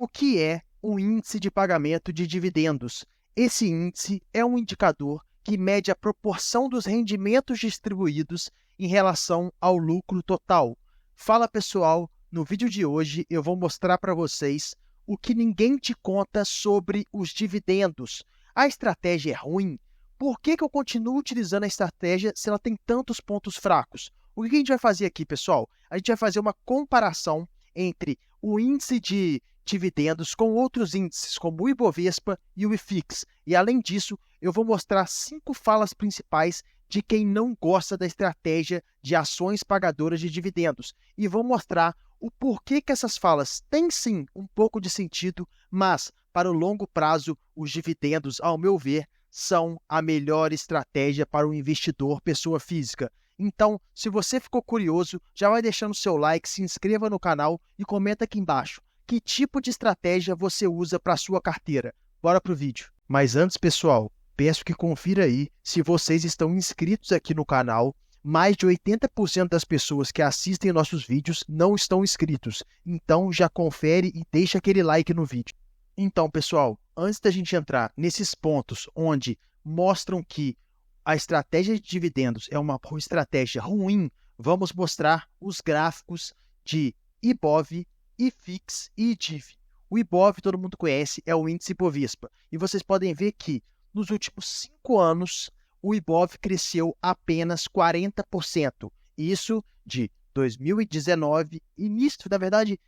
O que é o índice de pagamento de dividendos? Esse índice é um indicador que mede a proporção dos rendimentos distribuídos em relação ao lucro total. Fala pessoal, no vídeo de hoje eu vou mostrar para vocês o que ninguém te conta sobre os dividendos. A estratégia é ruim? Por que eu continuo utilizando a estratégia se ela tem tantos pontos fracos? O que a gente vai fazer aqui, pessoal? A gente vai fazer uma comparação entre o índice de dividendos com outros índices, como o Ibovespa e o IFIX. E, além disso, eu vou mostrar 5 falas principais de quem não gosta da estratégia de ações pagadoras de dividendos. E vou mostrar o porquê que essas falas têm, sim, um pouco de sentido, mas, para o longo prazo, os dividendos, ao meu ver, são a melhor estratégia para o investidor pessoa física. Então, se você ficou curioso, já vai deixando seu like, se inscreva no canal e comenta aqui embaixo que tipo de estratégia você usa para a sua carteira. Bora para o vídeo. Mas antes, pessoal, peço que confira aí se vocês estão inscritos aqui no canal. Mais de 80% das pessoas que assistem nossos vídeos não estão inscritos. Então, já confere e deixa aquele like no vídeo. Então, pessoal, antes da gente entrar nesses pontos onde mostram que a estratégia de dividendos é uma estratégia ruim, vamos mostrar os gráficos de Ibov, IFIX e IDIV. O Ibov, todo mundo conhece, é o índice Ibovespa. E vocês podem ver que, nos últimos 5 anos, o Ibov cresceu apenas 40%. Isso de 2019, início, na verdade,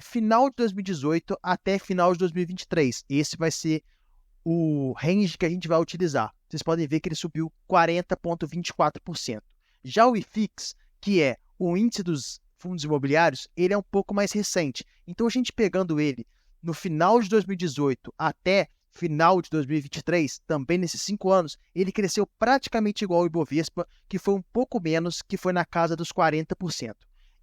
final de 2018 até final de 2023. Esse vai ser o range que a gente vai utilizar. Vocês podem ver que ele subiu 40,24%. Já o IFIX, que é o índice dos fundos imobiliários, ele é um pouco mais recente. Então, a gente pegando ele no final de 2018 até final de 2023, também nesses 5 anos, ele cresceu praticamente igual ao Ibovespa, que foi um pouco menos, que foi na casa dos 40%.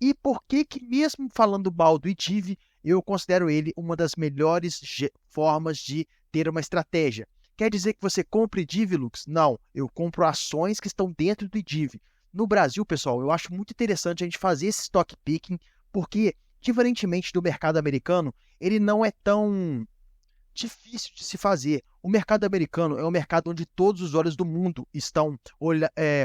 E por que mesmo falando mal do IDIV, eu considero ele uma das melhores formas de ter uma estratégia? Quer dizer que você compra IDIV, Lux? Não, eu compro ações que estão dentro do IDIV. No Brasil, pessoal, eu acho muito interessante a gente fazer esse stock picking, porque, diferentemente do mercado americano, ele não é tão difícil de se fazer. O mercado americano é um mercado onde todos os olhos do mundo estão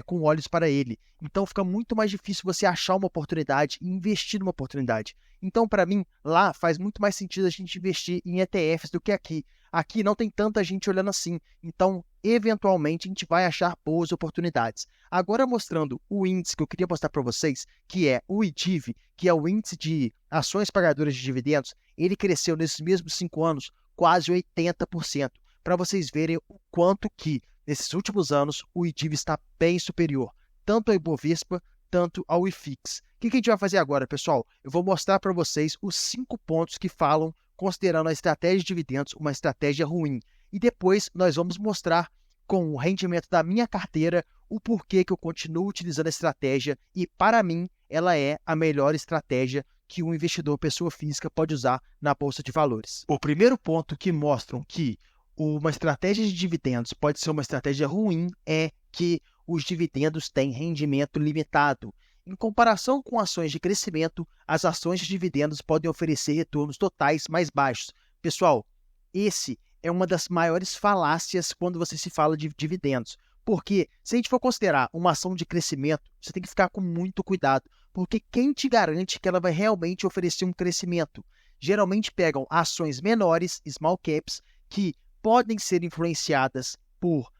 com olhos para ele. Então, fica muito mais difícil você achar uma oportunidade e investir numa oportunidade. Então, para mim, lá faz muito mais sentido a gente investir em ETFs do que aqui. Aqui não tem tanta gente olhando assim. Então, eventualmente, a gente vai achar boas oportunidades. Agora, mostrando o índice que eu queria mostrar para vocês, que é o IDIV, que é o índice de ações pagadoras de dividendos, ele cresceu nesses mesmos 5 anos quase 80%, para vocês verem o quanto que, nesses últimos anos, o IDIV está bem superior, tanto ao Ibovespa, tanto ao IFIX. O que a gente vai fazer agora, pessoal? Eu vou mostrar para vocês os 5 pontos que falam, considerando a estratégia de dividendos uma estratégia ruim. E depois nós vamos mostrar, com o rendimento da minha carteira, o porquê que eu continuo utilizando a estratégia e, para mim, ela é a melhor estratégia que um investidor pessoa física pode usar na Bolsa de Valores. O primeiro ponto que mostram que uma estratégia de dividendos pode ser uma estratégia ruim é que os dividendos têm rendimento limitado. Em comparação com ações de crescimento, as ações de dividendos podem oferecer retornos totais mais baixos. Pessoal, esse é uma das maiores falácias quando você se fala de dividendos. Porque, se a gente for considerar uma ação de crescimento, você tem que ficar com muito cuidado, porque quem te garante que ela vai realmente oferecer um crescimento? Geralmente pegam ações menores, small caps, que podem ser influenciadas por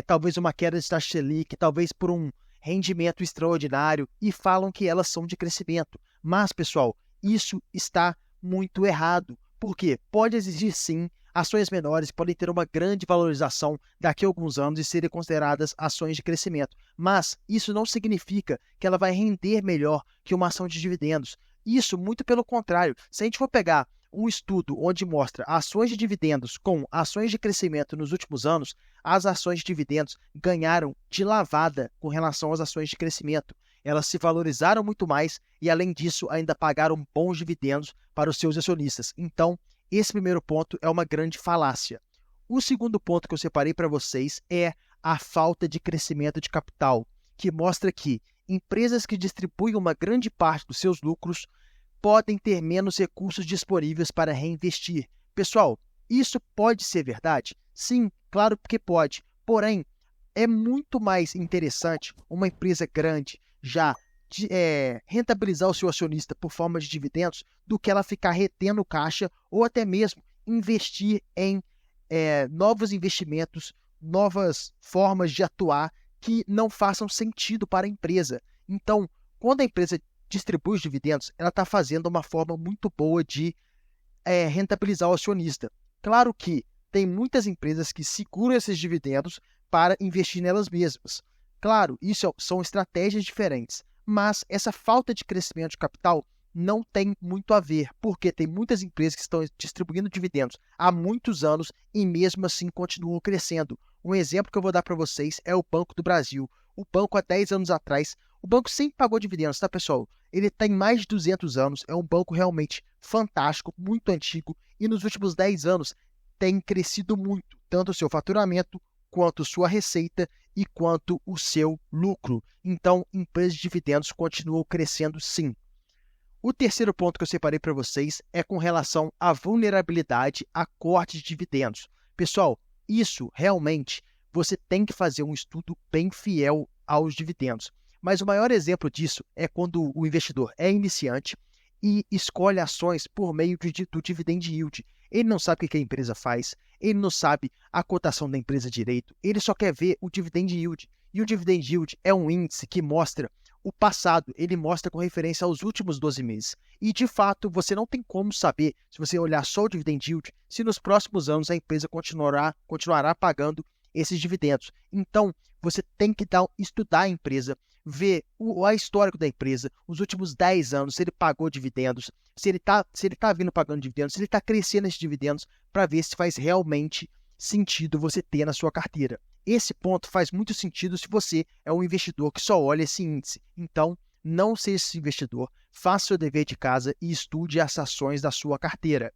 talvez uma queda de taxa Selic, talvez por um rendimento extraordinário, e falam que elas são de crescimento. Mas, pessoal, isso está muito errado, porque pode existir sim ações menores podem ter uma grande valorização daqui a alguns anos e serem consideradas ações de crescimento. Mas isso não significa que ela vai render melhor que uma ação de dividendos. Isso, muito pelo contrário. Se a gente for pegar um estudo onde mostra ações de dividendos com ações de crescimento nos últimos anos, as ações de dividendos ganharam de lavada com relação às ações de crescimento. Elas se valorizaram muito mais e, além disso, ainda pagaram bons dividendos para os seus acionistas. Então, esse primeiro ponto é uma grande falácia. O segundo ponto que eu separei para vocês é a falta de crescimento de capital, que mostra que empresas que distribuem uma grande parte dos seus lucros podem ter menos recursos disponíveis para reinvestir. Pessoal, isso pode ser verdade? Sim, claro que pode. Porém, é muito mais interessante uma empresa grande já rentabilizar o seu acionista por forma de dividendos do que ela ficar retendo caixa ou até mesmo investir em novos investimentos, novas formas de atuar que não façam sentido para a empresa. Então, quando a empresa distribui os dividendos, ela está fazendo uma forma muito boa de rentabilizar o acionista. Claro que tem muitas empresas que seguram esses dividendos para investir nelas mesmas. Claro, isso são estratégias diferentes, mas essa falta de crescimento de capital não tem muito a ver, porque tem muitas empresas que estão distribuindo dividendos há muitos anos e mesmo assim continuam crescendo. Um exemplo que eu vou dar para vocês é o Banco do Brasil. O banco, há 10 anos atrás, o banco sempre pagou dividendos, tá, pessoal? Ele tem mais de 200 anos, é um banco realmente fantástico, muito antigo, e nos últimos 10 anos tem crescido muito, tanto o seu faturamento, quanto sua receita e quanto o seu lucro. Então, empresas de dividendos continuam crescendo sim. O terceiro ponto que eu separei para vocês é com relação à vulnerabilidade a cortes de dividendos. Pessoal, isso realmente você tem que fazer um estudo bem fiel aos dividendos. Mas o maior exemplo disso é quando o investidor é iniciante e escolhe ações por meio do dividend yield. Ele não sabe o que a empresa faz, ele não sabe a cotação da empresa direito, ele só quer ver o dividend yield. E o dividend yield é um índice que mostra o passado, ele mostra com referência aos últimos 12 meses. E, de fato, você não tem como saber, se você olhar só o dividend yield, se nos próximos anos a empresa continuará pagando esses dividendos. Então, você tem que estudar a empresa, ver o histórico da empresa, os últimos 10 anos, se ele pagou dividendos, se ele tá vindo pagando dividendos, se ele está crescendo esses dividendos, para ver se faz realmente sentido você ter na sua carteira. Esse ponto faz muito sentido se você é um investidor que só olha esse índice. Então, não seja esse investidor, faça seu dever de casa e estude as ações da sua carteira.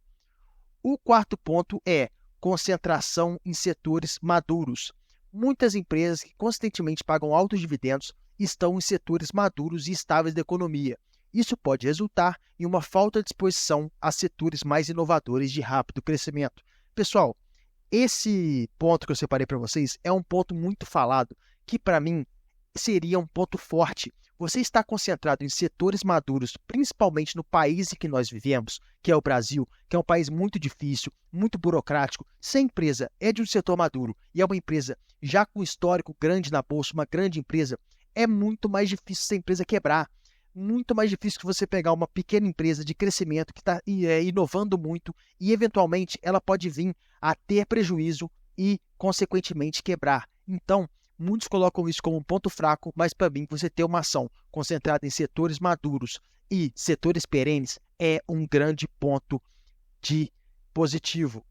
O quarto ponto é concentração em setores maduros. Muitas empresas que constantemente pagam altos dividendos estão em setores maduros e estáveis da economia. Isso pode resultar em uma falta de exposição a setores mais inovadores de rápido crescimento. Pessoal, esse ponto que eu separei para vocês é um ponto muito falado, que para mim seria um ponto forte. Você está concentrado em setores maduros, principalmente no país em que nós vivemos, que é o Brasil, que é um país muito difícil, muito burocrático. Se a empresa é de um setor maduro e é uma empresa já com histórico grande na bolsa, uma grande empresa, é muito mais difícil essa empresa quebrar. Muito mais difícil que você pegar uma pequena empresa de crescimento que está inovando muito e, eventualmente, ela pode vir a ter prejuízo e, consequentemente, quebrar. Então, muitos colocam isso como um ponto fraco, mas para mim, você ter uma ação concentrada em setores maduros e setores perenes é um grande ponto de positivo.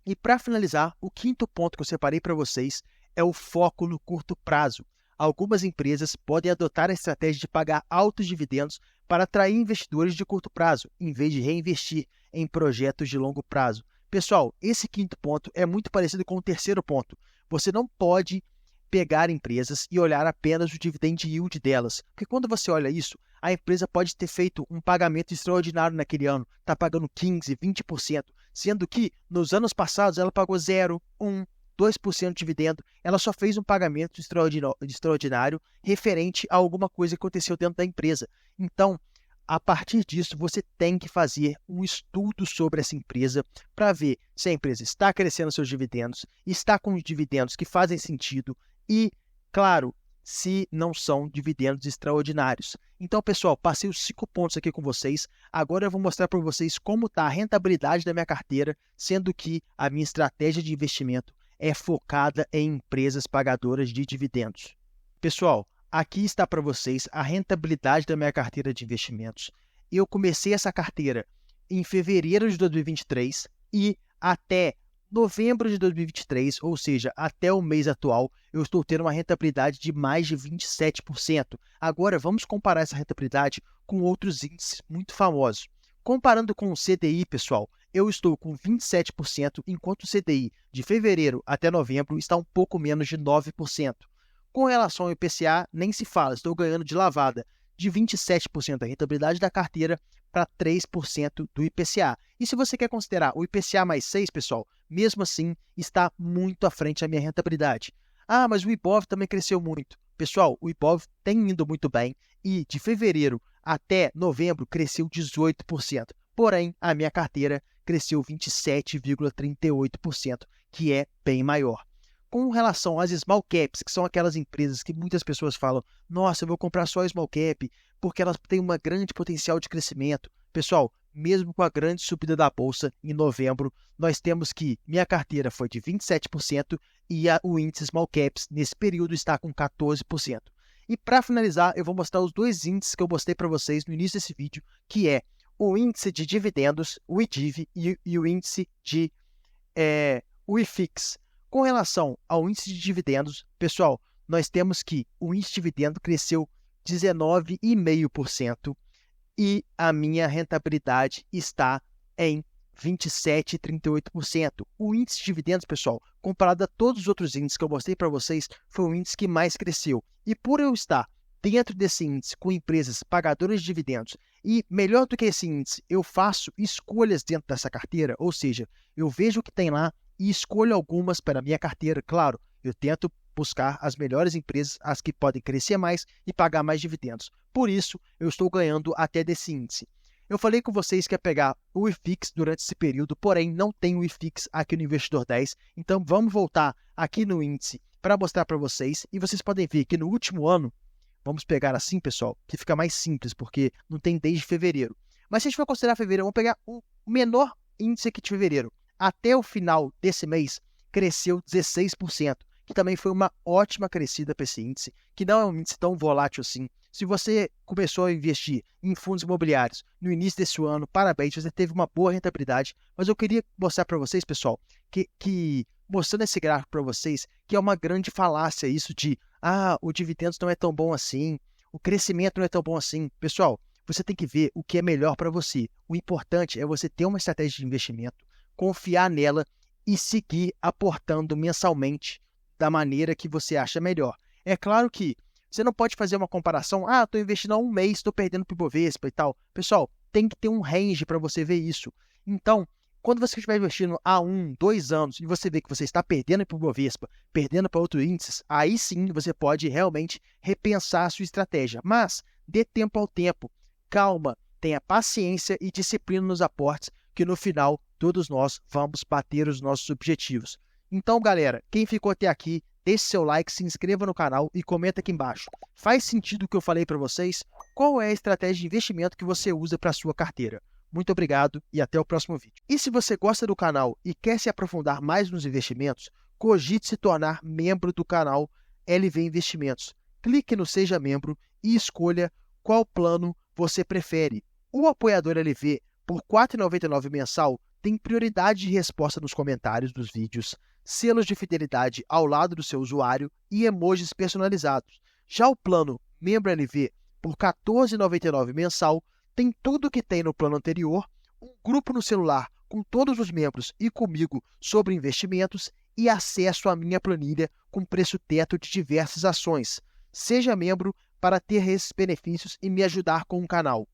E para finalizar, o quinto ponto que eu separei para vocês é o foco no curto prazo. Algumas empresas podem adotar a estratégia de pagar altos dividendos para atrair investidores de curto prazo, em vez de reinvestir em projetos de longo prazo. Pessoal, esse quinto ponto é muito parecido com o terceiro ponto. Você não pode pegar empresas e olhar apenas o dividend yield delas, porque quando você olha isso, a empresa pode ter feito um pagamento extraordinário naquele ano, está pagando 15%, 20%, sendo que nos anos passados ela pagou 0%, 1%, 2% de dividendo, ela só fez um pagamento extraordinário referente a alguma coisa que aconteceu dentro da empresa. Então, a partir disso, você tem que fazer um estudo sobre essa empresa para ver se a empresa está crescendo seus dividendos, está com dividendos que fazem sentido e, claro, se não são dividendos extraordinários. Então, pessoal, passei os 5 pontos aqui com vocês. Agora eu vou mostrar para vocês como está a rentabilidade da minha carteira, sendo que a minha estratégia de investimento é focada em empresas pagadoras de dividendos. Pessoal, aqui está para vocês a rentabilidade da minha carteira de investimentos. Eu comecei essa carteira em fevereiro de 2023 e até novembro de 2023, ou seja, até o mês atual, eu estou tendo uma rentabilidade de mais de 27%. Agora, vamos comparar essa rentabilidade com outros índices muito famosos. Comparando com o CDI, pessoal, eu estou com 27%, enquanto o CDI de fevereiro até novembro está um pouco menos de 9%. Com relação ao IPCA, nem se fala, estou ganhando de lavada de 27% da rentabilidade da carteira para 3% do IPCA. E se você quer considerar o IPCA mais 6, pessoal, mesmo assim está muito à frente da minha rentabilidade. Ah, mas o Ibov também cresceu muito. Pessoal, o Ibov tem indo muito bem e de fevereiro até novembro cresceu 18%. Porém, a minha carteira cresceu 27,38%, que é bem maior. Com relação às small caps, que são aquelas empresas que muitas pessoas falam, nossa, eu vou comprar só small cap porque elas têm uma grande potencial de crescimento. Pessoal, mesmo com a grande subida da bolsa em novembro, nós temos que minha carteira foi de 27% e o índice small caps nesse período está com 14%. E para finalizar, eu vou mostrar os dois índices que eu mostrei para vocês no início desse vídeo, que é o índice de dividendos, o IDIV, e o índice de o IFIX. Com relação ao índice de dividendos, pessoal, nós temos que o índice de dividendo cresceu 19,5% e a minha rentabilidade está em 27,38%. O índice de dividendos, pessoal, comparado a todos os outros índices que eu mostrei para vocês, foi o índice que mais cresceu. E por eu estar dentro desse índice com empresas pagadoras de dividendos e, melhor do que esse índice, eu faço escolhas dentro dessa carteira, ou seja, eu vejo o que tem lá e escolho algumas para a minha carteira. Claro, eu tento buscar as melhores empresas, as que podem crescer mais e pagar mais dividendos. Por isso, eu estou ganhando até desse índice. Eu falei com vocês que ia pegar o IFIX durante esse período, porém não tem o IFIX aqui no Investidor 10, então vamos voltar aqui no índice para mostrar para vocês, e vocês podem ver que no último ano, vamos pegar assim, pessoal, que fica mais simples, porque não tem desde fevereiro. Mas se a gente for considerar fevereiro, vamos pegar o menor índice aqui de fevereiro. Até o final desse mês, cresceu 16%, que também foi uma ótima crescida para esse índice, que não é um índice tão volátil assim. Se você começou a investir em fundos imobiliários no início desse ano, parabéns, você teve uma boa rentabilidade. Mas eu queria mostrar para vocês, pessoal, que mostrando esse gráfico para vocês, que é uma grande falácia isso de o dividendos não é tão bom assim, o crescimento não é tão bom assim. Pessoal, você tem que ver o que é melhor para você. O importante é você ter uma estratégia de investimento, confiar nela e seguir aportando mensalmente da maneira que você acha melhor. É claro que você não pode fazer uma comparação, estou investindo há um mês, estou perdendo para o Ibovespa e tal. Pessoal, tem que ter um range para você ver isso. Então, quando você estiver investindo há 1, 2 anos e você vê que você está perdendo para o Ibovespa, perdendo para outros índices, aí sim você pode realmente repensar a sua estratégia. Mas dê tempo ao tempo, calma, tenha paciência e disciplina nos aportes, que no final todos nós vamos bater os nossos objetivos. Então, galera, quem ficou até aqui, deixe seu like, se inscreva no canal e comenta aqui embaixo. Faz sentido o que eu falei para vocês? Qual é a estratégia de investimento que você usa para a sua carteira? Muito obrigado e até o próximo vídeo. E se você gosta do canal e quer se aprofundar mais nos investimentos, cogite se tornar membro do canal LV Investimentos. Clique no Seja Membro e escolha qual plano você prefere. O apoiador LV, por R$ 4,99 mensal, tem prioridade de resposta nos comentários dos vídeos, selos de fidelidade ao lado do seu usuário e emojis personalizados. Já o plano Membro LV, por R$ 14,99 mensal, tem tudo o que tem no plano anterior, um grupo no celular com todos os membros e comigo sobre investimentos e acesso à minha planilha com preço teto de diversas ações. Seja membro para ter esses benefícios e me ajudar com o canal.